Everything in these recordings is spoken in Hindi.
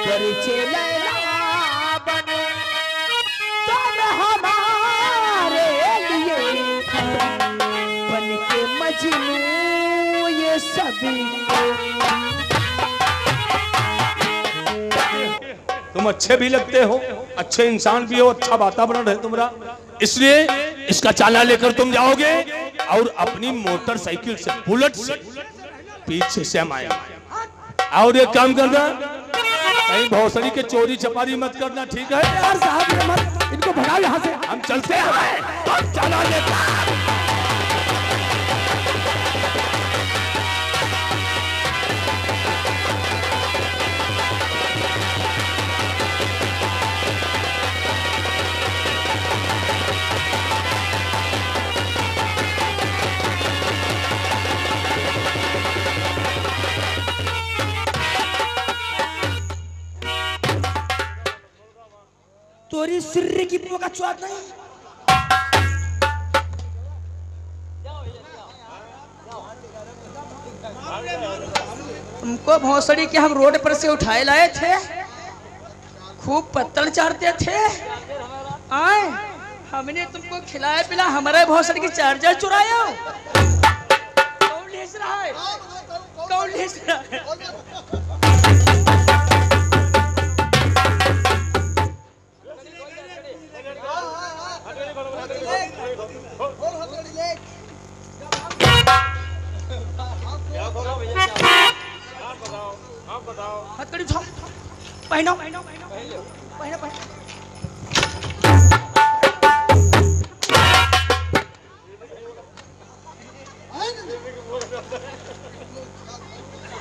परिचय लैला बनो तुम हमारे लिए बन के मजनू ये सभी। तुम अच्छे भी लगते हो, अच्छे इंसान भी हो, अच्छा वातावरण है तुम्हारा, इसलिए इसका चालान लेकर तुम जाओगे और अपनी मोटरसाइकिल से, बुलेट से पीछे से हम आएंगे। और एक काम करना, कहीं भौसड़ी के चोरी चपारी मत करना, ठीक है? यार साहब ये मत, इनको भगाओ यहाँ से। हम चलते हैं, हम चालान लेकर। तोरी सिर्रे की पोका चुआत नहीं। तुमको भौसड़ी के हम रोड पर से उठाए लाए थे, खूब पत्तल चाटते थे, आए हमने तुमको खिलाया पिला, हमारे भौसड़ी की चार्जर चुराया। कौन लेस रहा है? कौन लेस रहा है? हथकड़ी उठाओ, पहनो पहनो पहनो पहनो।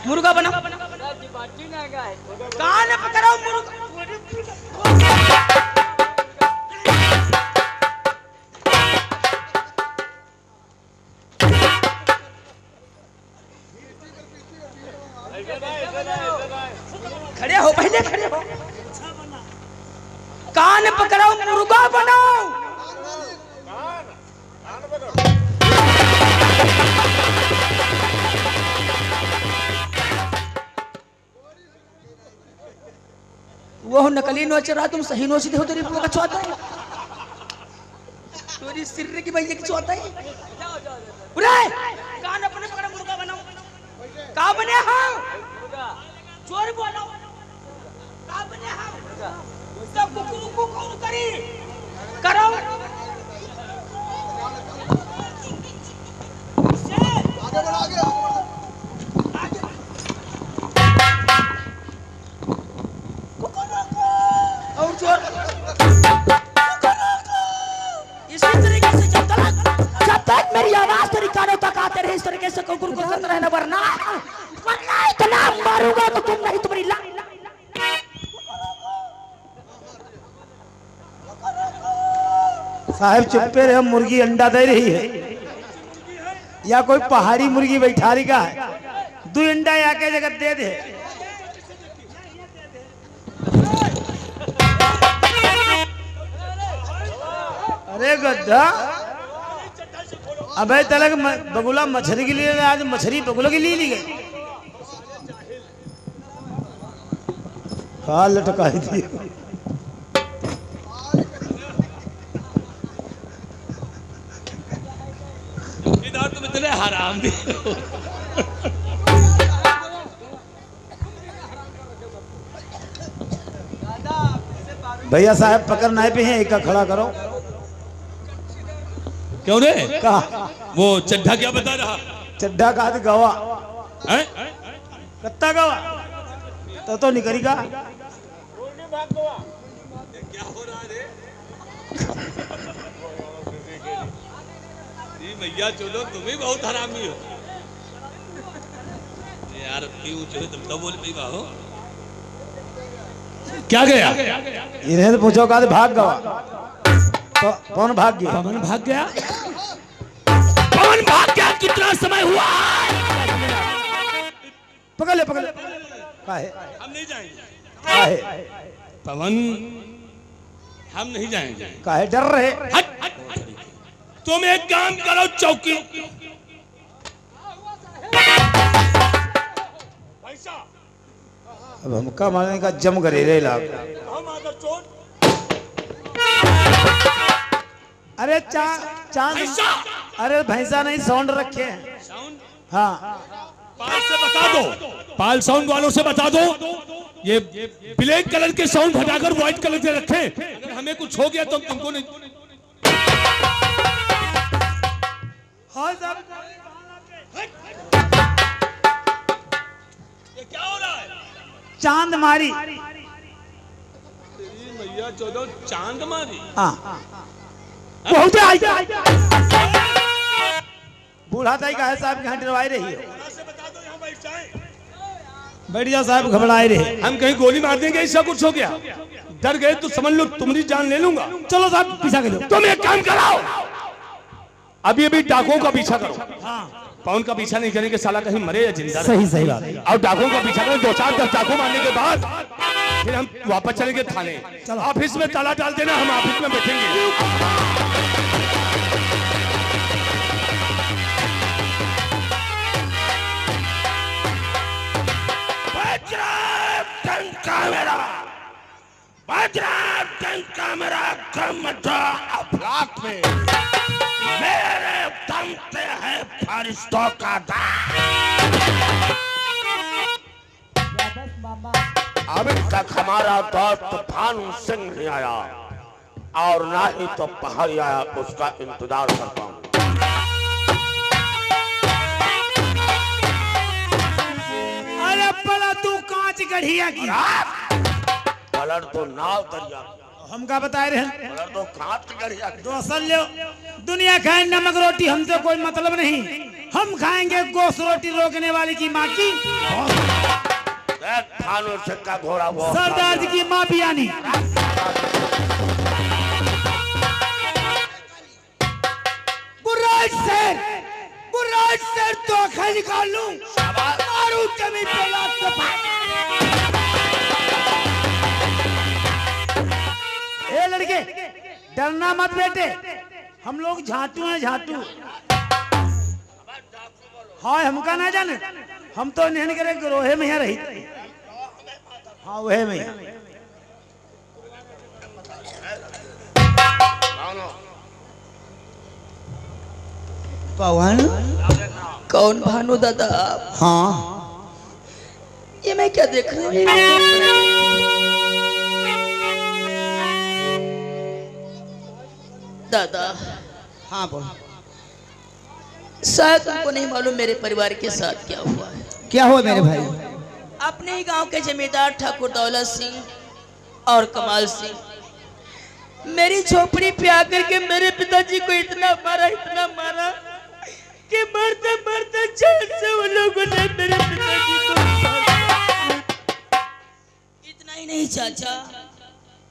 मुर्गा बना, कान पकड़ो मुर्गा। खड़े हो, पहले खड़े हो। कान पकड़ो मुर्गा बनो। वो नकली नोच रहा, तुम सही नोच दे हो। तेरी पोका चौथा है, तेरी सिर की भैया की चौथा है। कान अपने पकड़ो मुर्गा बनो। का बने हो? चोर बोलो। का बने हो? सब कुकुर कौन करी करो। आगे बढ़ो, आगे आगे। और चोर इसी तरीके से जब तक मेरी आवाज तेरी कानों तक आते रहे, इस तरीके से कुकुर को करते रहना, वरना इतना मारूंगा तो तुम नहीं, तुम्हारी ला। साहब चुप्पे रहे, मुर्गी अंडा दे रही है या कोई पहाड़ी मुर्गी बैठा रही का है? दो अंडा आके जगह दे दे। अरे गद्दा, अबे तलक बगुला मछली के लिए, आज मछली बगुला के लिए ली गई। हाँ लटकाई थी। तुम इतने हराम भी हो। भैया साहब पकड़ना पे हैं, एक खड़ा करो। क्यों रे? कहा वो चड्ढा क्या बता रहा? चड्ढा का गवा है? कत्ता गवा तो निकली का। क्या हो रहा रे? भैया चलो, तुम ही बहुत हरामी हो यार। क्यों चलो, तुम तो बोल पी हो। क्या गया? इन्हें तो पूछो का भाग गवा तो कौन भाग गया? पवन भाग गया। पवन भाग गया। कितना समय हुआ? पकड़ ले पकड़ ले। काहे? हम नहीं जाएंगे। काहे? पवन हम नहीं जाएंगे। काहे डर रहे? हट, हट, हट। तुम एक काम करो, चौकी अब हमका मारने का जम गरेरे लाग। अरे चांद, अरे भैंसा नहीं साउंड रखे हैं। हाँ पाल से बता दो, पाल साउंड वालों से बता दो ये ब्लैक कलर के साउंड हटाकर व्हाइट कलर के रखें। अगर हमें कुछ हो गया तो तुमको नहीं। हाँ साहब, ये क्या हो रहा है? चांद मारी। भैया 14 चांद मारी। हाँ बहुत आई बूढ़ा ताई का है साहब, यहाँ डरवाई रही है। बैठ जाओ साहब, घबराए रहे। हम कहीं गोली मार देंगे, ऐसा कुछ हो गया डर गए तो समझ लो तुम्हारी जान ले लूंगा। चलो साहब पीछा करो। तुम एक काम कराओ, अभी अभी डाकुओं का पीछा करो। हाँ पवन का पीछा नहीं करेंगे, साला कहीं मरे या जिंदा। सही सही बात है। और डाकुओं का पीछा करो, 2-4 डाकू मारने के बाद फिर हम वापस चलेंगे थाने। ऑफिस में ताला डाल देना, हम ऑफिस में बैठेंगे। अफलाक में मेरे दम पे है फरिश्तों का अभी तक हमारा दोस्त भानु सिंह नहीं आया और ना ही तो पहाड़ी आया, उसका इंतजार करता हूँ। अरे पला तू कांच गढ़िया की कलर तो नाव दरिया, हम का बताए रहे। कलर तो कांच गढ़िया की। तो असल लो दुनिया खाए नमक रोटी, हमसे कोई मतलब नहीं। हम खाएंगे गोश्त रोटी रोकने वाली की माँ की। भानु सिंह का घोड़ा वो सरदार जी की माँ पियानी। बुर्राज से धोखा निकाल लूं, मारूं जमीन पे लात से पार। ए लड़के, डरना मत बेटे, हम लोग झाटू हैं झाटू। हाँ हमका ना जाने, हम तो नहीं करे रोहे में रही। हाँ वह में पवन। कौन भानु दादा आप? हाँ ये मैं क्या देख रहा हूँ? दादा। हाँ बोल। शायद तुमको नहीं मालूम मेरे परिवार के साथ क्या हुआ है। क्या हुआ मेरे भाई? अपने ही गांव के जमींदार ठाकुर दौलत सिंह और कमाल सिंह मेरी झोपड़ी पे आकर के मेरे पिताजी को इतना मारा कि मरते मरते जान से उन लोगों ने मेरे पिताजी को मारा। इतना ही नहीं चाचा,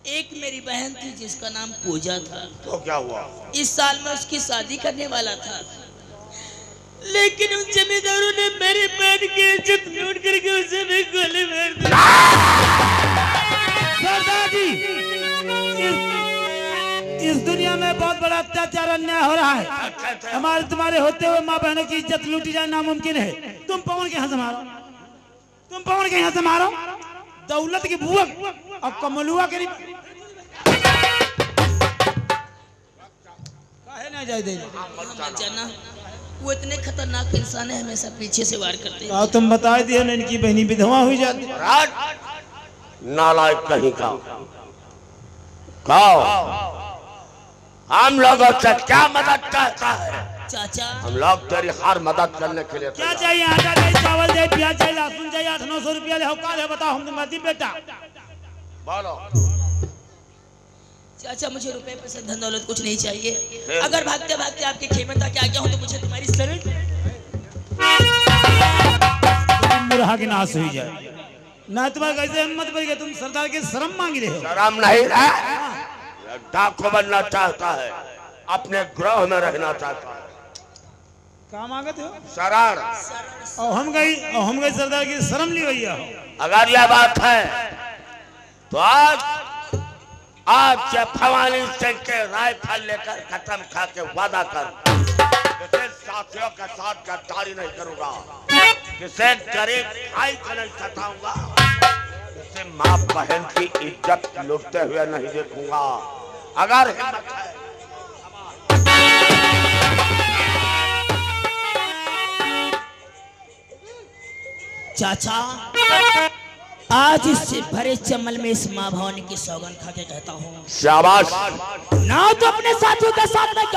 एक मेरी बहन थी जिसका नाम पूजा था। तो क्या हुआ? इस साल में उसकी शादी करने वाला था, लेकिन उन जमींदारों ने मेरी बहन की इज्जत लूट करके उसे भी गोली मार दी। सरदार जी, इस दुनिया में बहुत बड़ा अत्याचार अन्याय हो रहा है। हमारे तुम्हारे होते हुए माँ बहनों की इज्जत लूटी जाए नामुमकिन है। तुम पवन के यहाँ से मारो, तुम पवन के यहाँ से मारो। दौलत की बुआ और कमलुआ के नहीं जाए दे। जाना वो इतने खतरनाक इंसान है, हमेशा पीछे से वार करते हैं। तुम बता दिए ना, इनकी बहनी विधवा हुई जाती। नालायक कहीं का हम लोगों से क्या मदद चाहता है? चाचा हम लोग तेरी हर मदद करने के लिए क्या चाहिए? आटा चाहिए, चावल चाहिए, प्याज चाहिए, लहसुन चाहिए, 800-900 रुपया ले है, बताओ हम तुम्हारी बेटा। बोलो। चाचा मुझे रुपए पैसे धन दौलत कुछ नहीं चाहिए। अगर भागते भागते आपके खेमे तक आ गया हूँ तो मुझे तुम्हारी शरण मुरहा की नाश हुई जाए ना। तुम्हारे कैसे हिम्मत बढ़ गई? तुम सरदार के शर्म मांग रहे हो। शर्म नहीं है, डाकू बनना चाहता है, अपने ग्रह में रहना चाहता है। कहाँ मांगत हो? शरण। और हम गई सरदार की शर्म ली भैया। अगर यह बात है तो आज से भवानी सिंह के राइफल लेकर खत्म खा के वादा कर, किसी साथियों के साथ गद्दारी नहीं करूंगा, किसी गरीब भाई को नहीं सताऊंगा, इसे माँ बहन की इज्जत लूटते हुए नहीं देखूंगा। अगर हिम्मत है चाचा, आज इससे भरे चमल में इस माँ भवानी की सौगंध खा के कहता हूँ, शाबाश। ना तो अपने साथियों के साथ नहीं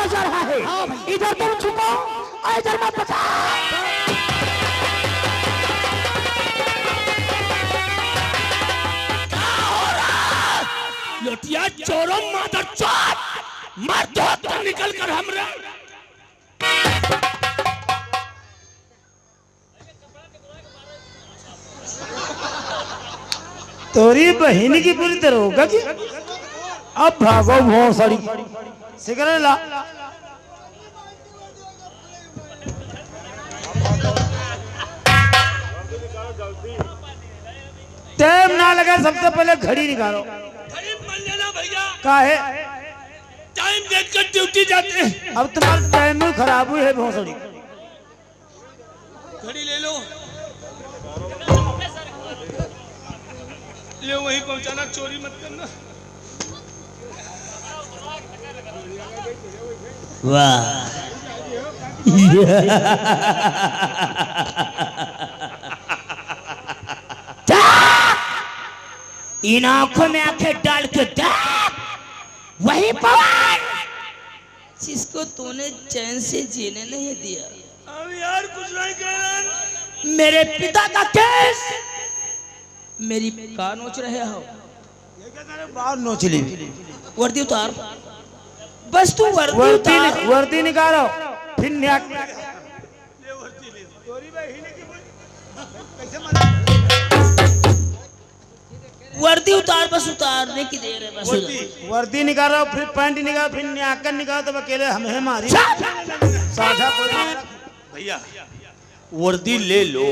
जा रहा है। इधर तुम छुपो और इधर मत बचा। लोटिया चोरों मादर चोर मर दो तो निकल कर हमरे। तोरी बहन की पूरी तरह होगा कि अब भागो भोसड़ी सिगरेट ला। टाइम ना लगा, सबसे पहले घड़ी निकालो। घड़ी मान लेना भैया, काहे टाइम देखकर ड्यूटी जाते हैं। अब तुम्हारा टाइम में खराब हुई है भोसड़ी। घड़ी ले लो, ले वहीं पहुंचाना, चोरी मत करना। वाह इन आंखों में आंखें डाल के देख, वही पवन जिसको तूने चैन से जीने नहीं दिया। अब यार कुछ नहीं कहना। मेरे पिता का केस मेरी कार नोच रहे हो। बाहर नोचली। वर्दी उतार, बस तू वर्दी उतार। वर्दी निकालो फिर न्याक। वर्दी उतार, बस उतारने की देर है। बस वर्दी निकालो फिर पैंट निकालो फिर न्याकन निकालो। तो अकेले हमें मारी साझा कोई भैया वर्दी ले लो।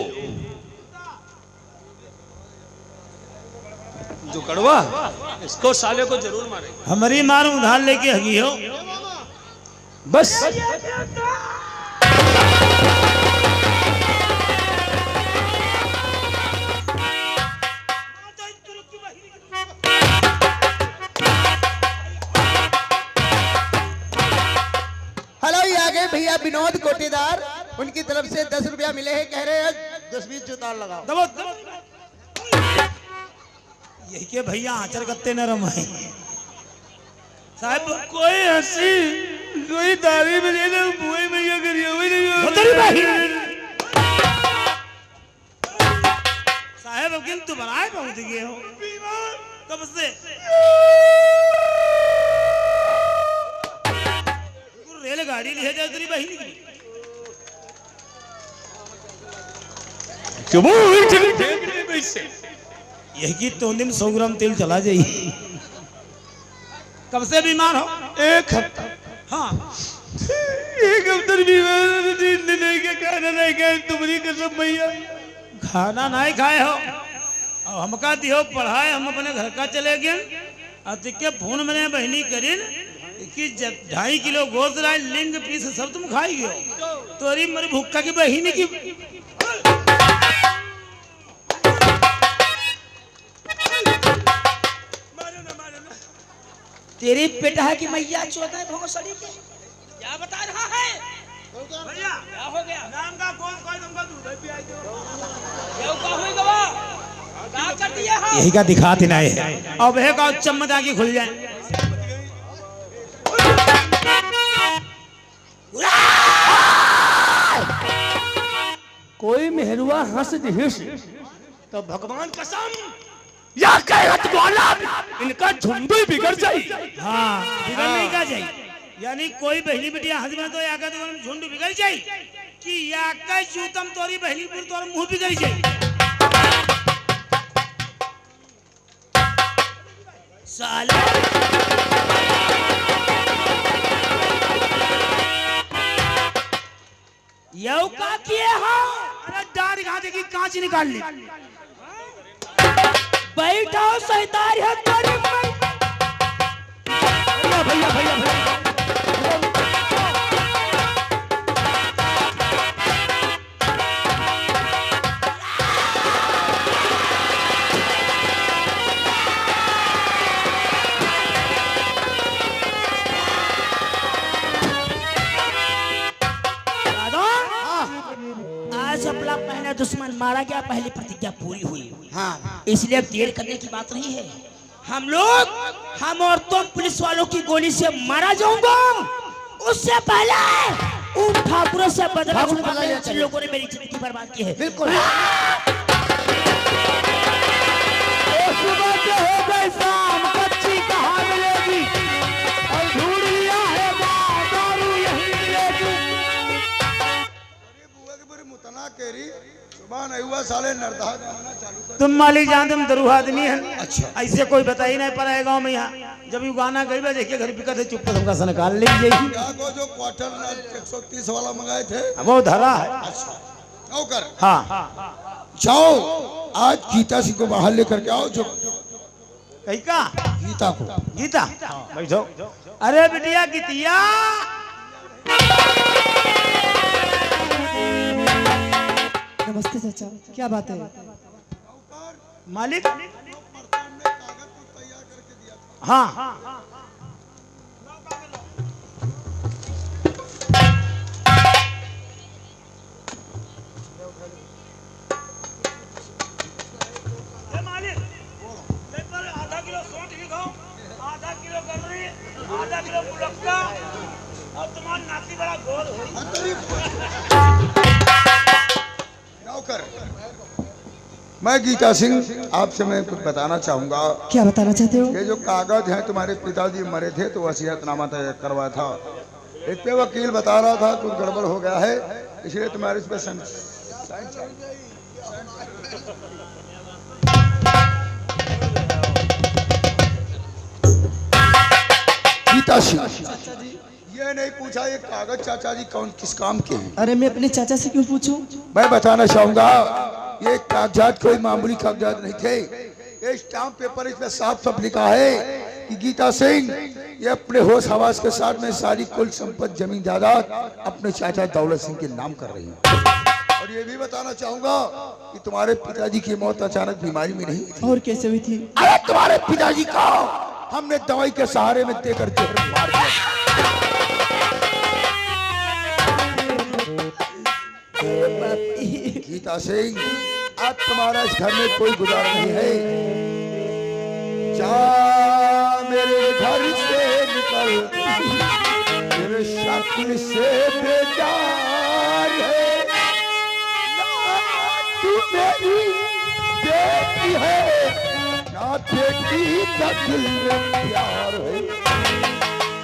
जो कड़वा इसको साले को जरूर मारे। हमारी मार उधार लेके हगी हो बस। हेलो, ये आ गए भैया विनोद कोटेदार। उनकी तरफ से 10 रुपया मिले हैं। कह रहे हैं 10-20 उतार लगाओ। दबो यही के भैया आचर कत्ते नरम है साहब। कोई हंसी कोई तारीफ ले लो, बुए भैया करिए साहब। अब किंतु बनाए पहुंच गए हो कब से। रेलगाड़ी ले जाओ तेरी बहन की। यही की तो दिन 100 ग्राम तेल चला जाइए। कब से बीमार हो? एक हफ्ता। हाँ एक हफ्ता बीमार, 3 दिन के खाना नहीं खाए। तुम्हारी कसम भैया, खाना नहीं खाए हो और हमका दियो पढ़ाए। हम अपने घर का चले गए। के फोन मैंने बहनी करी कि जब 2.5 किलो गोश्त लाए लिंग पीस सब तुम खाई गयो तोरी मेरी भुक्का की बहिनी की तेरी पिटा की मैया चौदह भोसड़ी के क्या बता रहा है? भैया क्या हो गया? नाम का गोश्त कोई तुमको दूध भी आई दो ये का हुई गवा? क्या कर दिया है? यही का दिखाते ना है अब है का चम्मच आके खुल जाए कोई मेहरुआ हंस दिहिस तो भगवान कसम या कहत वाला इनका झुंडू बिगड़ जाई। हाँ बिगड़ नहीं का जाए यानी कोई बहनी बिटिया हंस में तो या का तो झुंड बिगड़ जाए कि या का जूतम तोरी बहनी पुर तोर मुंह बिगड़ जाए साला यो का किए हो? अरे डार घाटे की कांच निकाल ली बैठो सैतार है तेरी भैया भैया भैया भैया आज अपना पहला दुश्मन मारा गया, पहली प्रतिज्ञा पूरी हुई। हाँ इसलिए अब देर करने की बात नहीं है। हम और तुम पुलिस वालों की गोली से मारा जाऊंगा, उससे पहले उन ठाकुरों से बदला छुड़वाना है जिन लोगों ने मेरी जिंदगी बर्बाद की है। बिल्कुल। सुबह के हो गए शाम कच्ची कहाँ मिलेगी और ढूंढ लिया है दारू यही मिलेगी सुबह नहीं हुआ साले नरदा गाना चालू कर। तुम मालिक जान तुम दरू आदमी है अच्छा ऐसे कोई बता ही नहीं पड़ा है गाँव में यहाँ जब यू गाना गई बा देखिए घर बिकत है चुप तो तुमका से निकाल लीजिए क्या को जो क्वार्टर 130 वाला मंगाए थे वो धरा है अच्छा नौकर हाँ जाओ आज गीता सिंह को बाहर लेकर के आओ जो कही का गीता को गीता बैठो अरे बिटिया गीतिया नमस्ते चाचा, क्या बात है? मालिक हाँ आधा किलो सोंठ लिखाओ, आधा किलो गर्री, आधा किलो मुलक्का और तुम्हारा नाती बड़ा गोल हो नौकर मैं गीता सिंह आपसे मैं कुछ बताना चाहूंगा। क्या बताना चाहते हो? ये जो कागज है तुम्हारे पिताजी मरे थे तो वसीयतनामा तय करवाया था, इस पे वकील बता रहा था कुछ गड़बड़ हो गया है इसलिए तुम्हारे इस पे गीता सिंह ये नहीं पूछा ये कागज चाचा जी कौन किस काम के हैं? अरे मैं अपने चाचा से क्यों पूछूं? मैं बताना चाहूंगा ये कागजात कोई मामूली कागजात नहीं थे, ये स्टाम्प पेपर इसमें साफ साफ लिखा है कि गीता सिंह ये अपने होश हवास के साथ में सारी कुल संपत्ति जमीन जायदाद अपने चाचा दौलत सिंह के नाम कर रही है। और ये भी बताना चाहूंगा कि तुम्हारे पिताजी की मौत अचानक बीमारी में नहीं थी। और कैसे हुई थी? अरे तुम्हारे पिताजी को हमने दवाई के सहारे में देकर जहर मार दिया। गीता सिंह आज तुम्हारा इस घर में कोई गुजारा नहीं है, जा मेरे घर से निकल, मेरे शक्ल से बेजार है, ना तू मेरी बेटी है ना बेटी का दिल में प्यार है।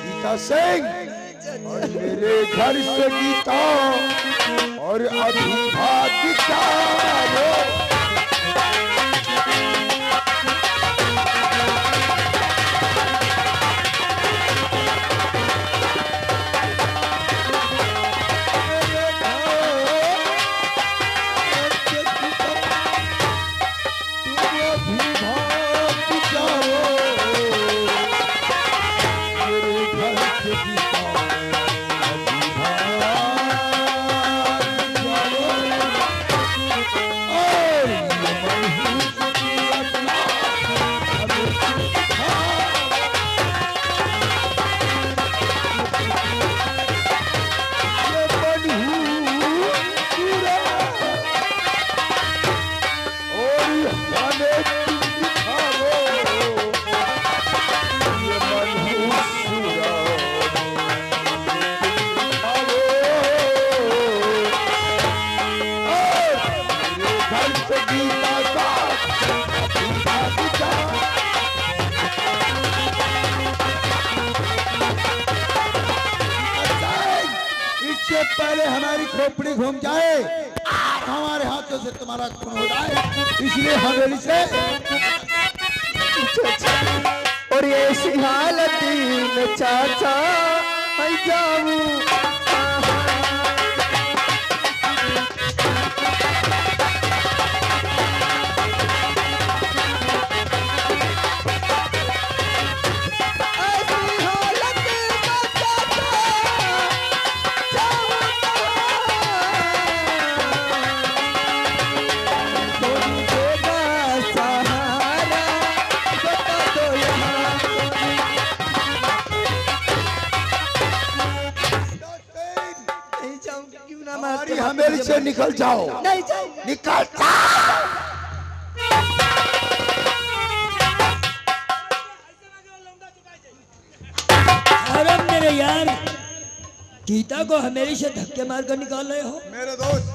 गीता सिंह और मेरे घर से गीता और अभी भाग्य चारो मेरे घर तो पहले हमारी खोपड़ी घूम जाए, हमारे हाथों से तुम्हारा खून हो जाए, इसलिए हवेली से। और ये ऐसी हालत में चाचा मैं जाऊं, हमारी हवेली से निकल जाओ, नहीं जाऊं। निकल जाओ। अरे मेरे यार, गीता को हमेली से धक्के मार कर निकाल रहे हो। मेरे दोस्त,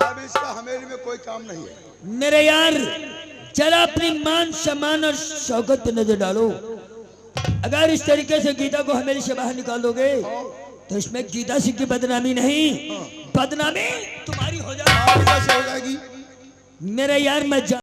अब इसका हवेली में कोई काम नहीं है। मेरे यार, जरा अपनी मान सम्मान और शौकत पे नजर डालो। अगर इस तरीके से गीता को हमेली से बाहर निकाल दोगे तो इसमें गीता सिंह की बदनामी नहीं, बदनामी तुम्हारी हो जाएगी। कैसे हो जाएगी? मेरे यार, मैं